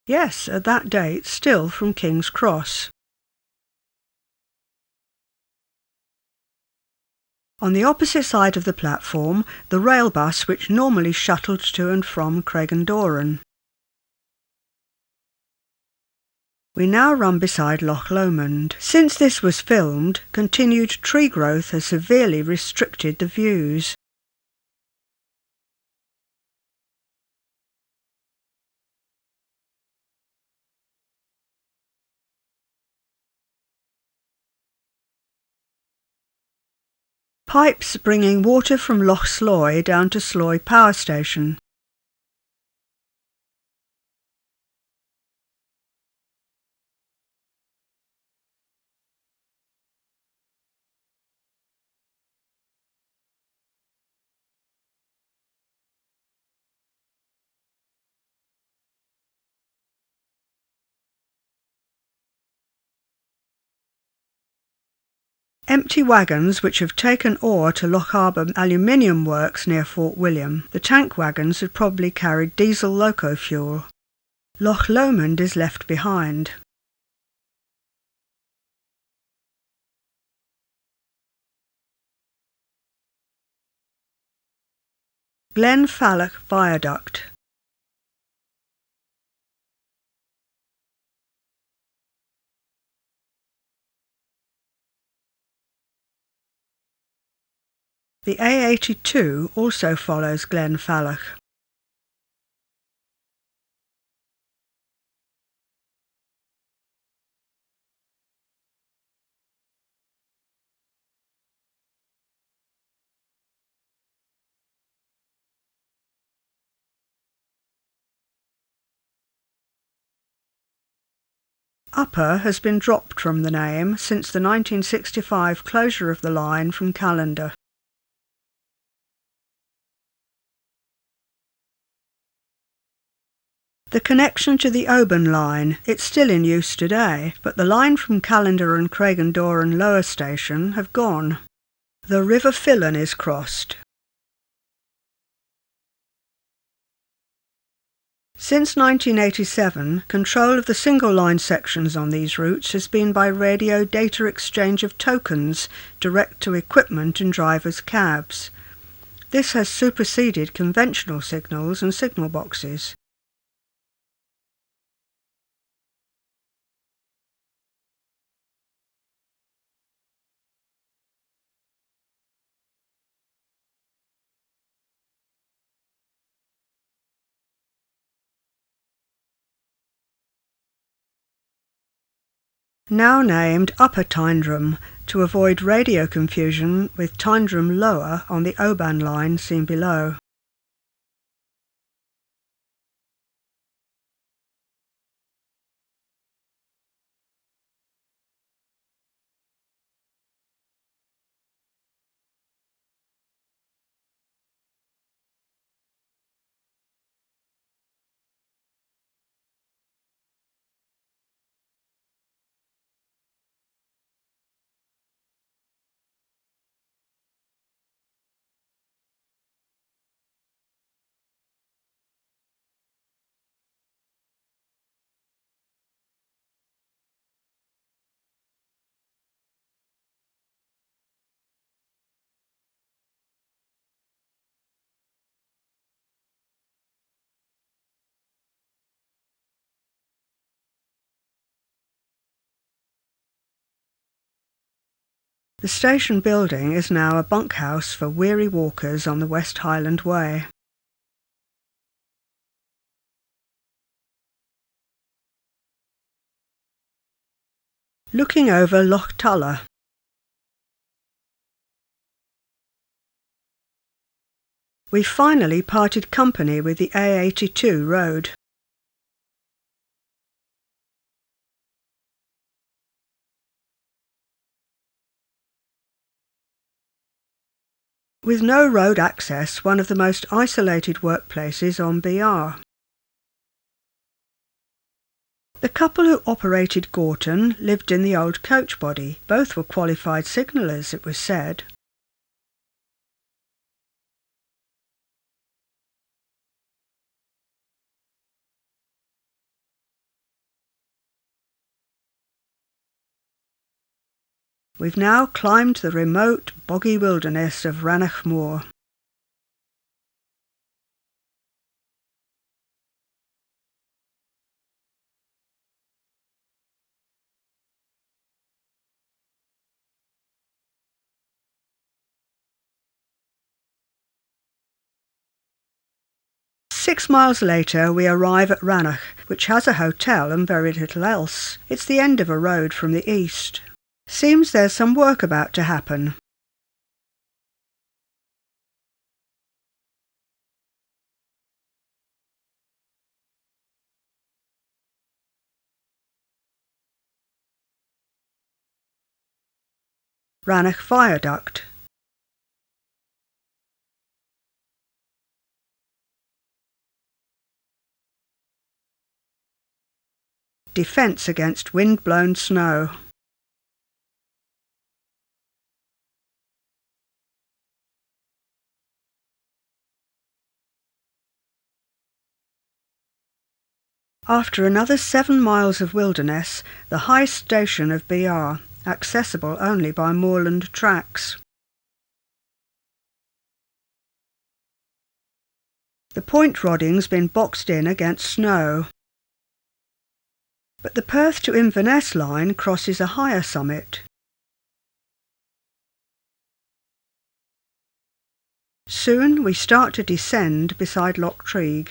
Yes, at that date still from King's Cross. On the opposite side of the platform, the rail bus which normally shuttled to and from Craigendoran. We now run beside Loch Lomond. Since this was filmed, continued tree growth has severely restricted the views. Pipes bringing water from Loch Sloy down to Sloy Power Station. Empty wagons which have taken ore to Loch Harbour aluminium works near Fort William. The tank wagons had probably carried diesel loco fuel. Loch Lomond is left behind. Glen Fillan Viaduct. The A82 also follows Glen Fillan. Upper has been dropped from the name since the 1965 closure of the line from Callander. The connection to the Oban line, it's still in use today, but the line from Callander and Craigendoran Lower Station have gone. The River Fillan is crossed. Since 1987, control of the single-line sections on these routes has been by radio data exchange of tokens direct to equipment and drivers' cabs. This has superseded conventional signals and signal boxes. Now named Upper Tyndrum, to avoid radio confusion with Tyndrum Lower on the Oban line seen below. The station building is now a bunkhouse for weary walkers on the West Highland Way. Looking over Loch Tulla. We finally parted company with the A82 road. With no road access, one of the most isolated workplaces on BR. The couple who operated Gorton lived in the old coach body. Both were qualified signallers, it was said. We've now climbed the remote, boggy wilderness of Rannoch Moor. "6 miles later we arrive at Rannoch, which has a hotel and very little else. It's the end of a road from the east. Seems there's some work about to happen. Rannoch Viaduct. Defence against wind-blown snow. After another 7 miles of wilderness, the high station of BR, accessible only by moorland tracks. The point rodding's been boxed in against snow, but the Perth to Inverness line crosses a higher summit. Soon we start to descend beside Loch Treig.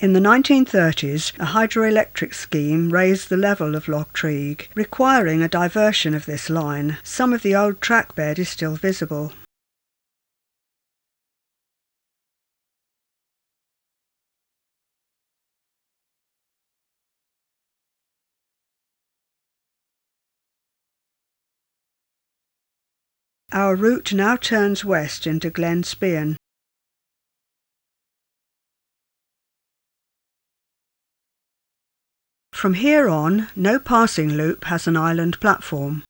In the 1930s, a hydroelectric scheme raised the level of Loch Treig, requiring a diversion of this line. Some of the old track bed is still visible. Our route now turns west into Glen Fillan. From here on, no passing loop has an island platform.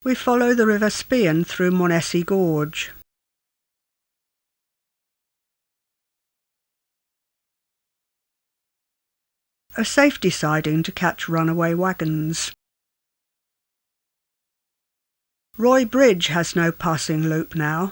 We follow the River Spian through Monessie Gorge. A safety siding to catch runaway wagons. Roy Bridge has no passing loop now.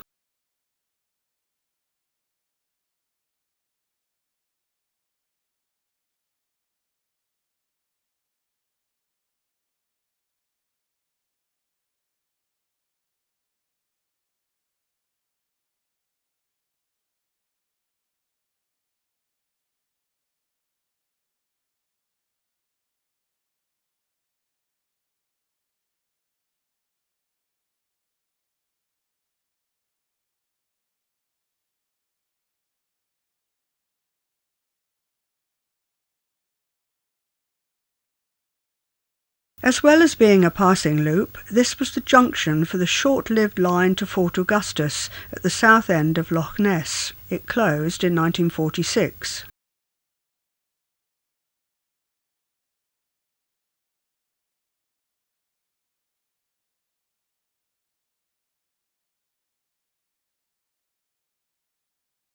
As well as being a passing loop, this was the junction for the short-lived line to Fort Augustus at the south end of Loch Ness. It closed in 1946.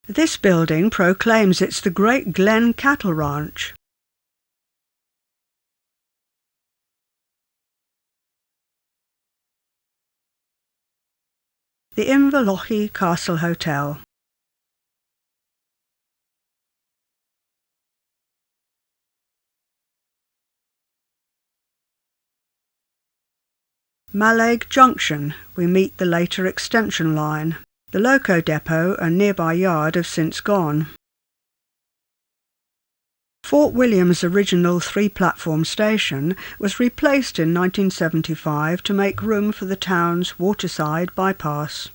This building proclaims it's the Great Glen Cattle Ranch. The Inverlochy Castle Hotel. Mallaig Junction, we meet the later extension line. The loco depot and nearby yard have since gone. Fort William's original 3-platform station was replaced in 1975 to make room for the town's waterside bypass.